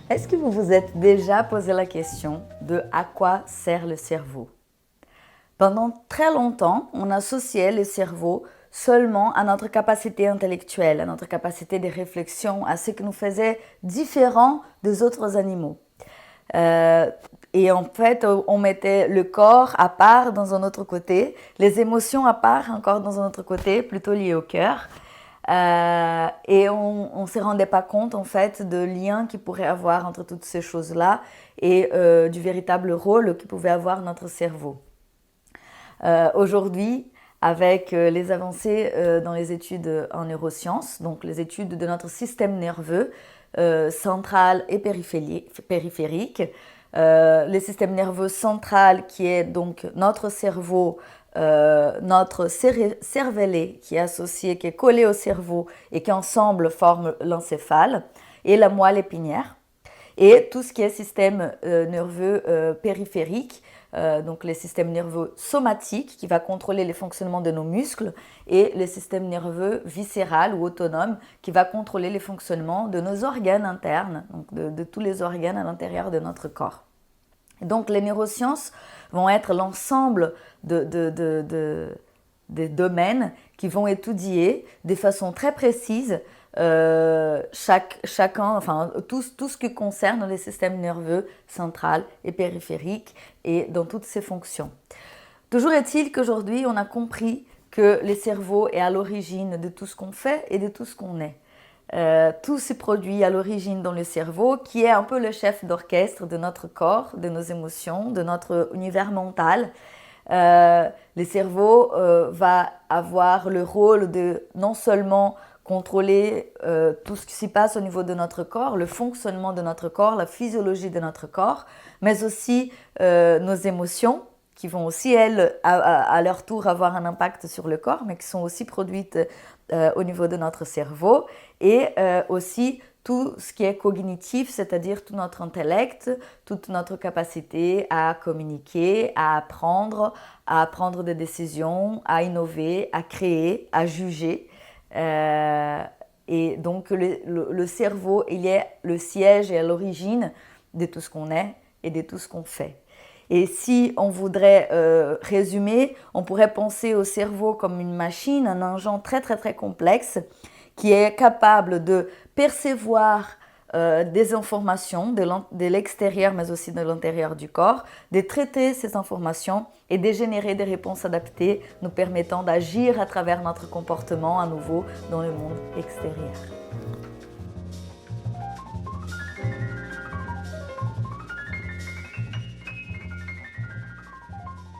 Est-ce que vous vous êtes déjà posé la question de à quoi sert le cerveau? Pendant très longtemps, on associait le cerveau seulement à notre capacité intellectuelle, à notre capacité de réflexion, à ce qui nous faisait différents des autres animaux. Euh, et en fait, on mettait le corps à part dans un autre côté, les émotions à part encore dans un autre côté, plutôt liées au cœur. Et on ne se rendait pas compte en fait de lien qu'il pourrait avoir entre toutes ces choses-là et du véritable rôle qu'il pouvait avoir notre cerveau. Aujourd'hui, avec les avancées dans les études en neurosciences, donc les études de notre système nerveux central et périphérique, le système nerveux central qui est donc notre cerveau, notre cervelet qui est associé, qui est collé au cerveau et qui ensemble forme l'encéphale, et la moelle épinière, et tout ce qui est système nerveux périphérique, donc le système nerveux somatique qui va contrôler les fonctionnements de nos muscles et le système nerveux viscéral ou autonome qui va contrôler les fonctionnements de nos organes internes, donc de tous les organes à l'intérieur de notre corps. Et donc les neurosciences vont être l'ensemble des domaines qui vont étudier de façon très précise tout ce qui concerne les systèmes nerveux central et périphérique et dans toutes ses fonctions. Toujours est-il qu'aujourd'hui, on a compris que le cerveau est à l'origine de tout ce qu'on fait et de tout ce qu'on est. Tout se produit à l'origine dans le cerveau, qui est un peu le chef d'orchestre de notre corps, de nos émotions, de notre univers mental. Le cerveau va avoir le rôle de non seulement contrôler tout ce qui s'y passe au niveau de notre corps, le fonctionnement de notre corps, la physiologie de notre corps, mais aussi nos émotions, qui vont aussi, elles, à leur tour avoir un impact sur le corps, mais qui sont aussi produites au niveau de notre cerveau, et aussi tout ce qui est cognitif, c'est-à-dire tout notre intellect, toute notre capacité à communiquer, à prendre des décisions, à innover, à créer, à juger. Et donc le cerveau, il est le siège et à l'origine de tout ce qu'on est et de tout ce qu'on fait. Et si on voudrait résumer, on pourrait penser au cerveau comme une machine, un engin très très très complexe qui est capable de percevoir des informations de l'extérieur mais aussi de l'intérieur du corps, de traiter ces informations et de générer des réponses adaptées nous permettant d'agir à travers notre comportement à nouveau dans le monde extérieur.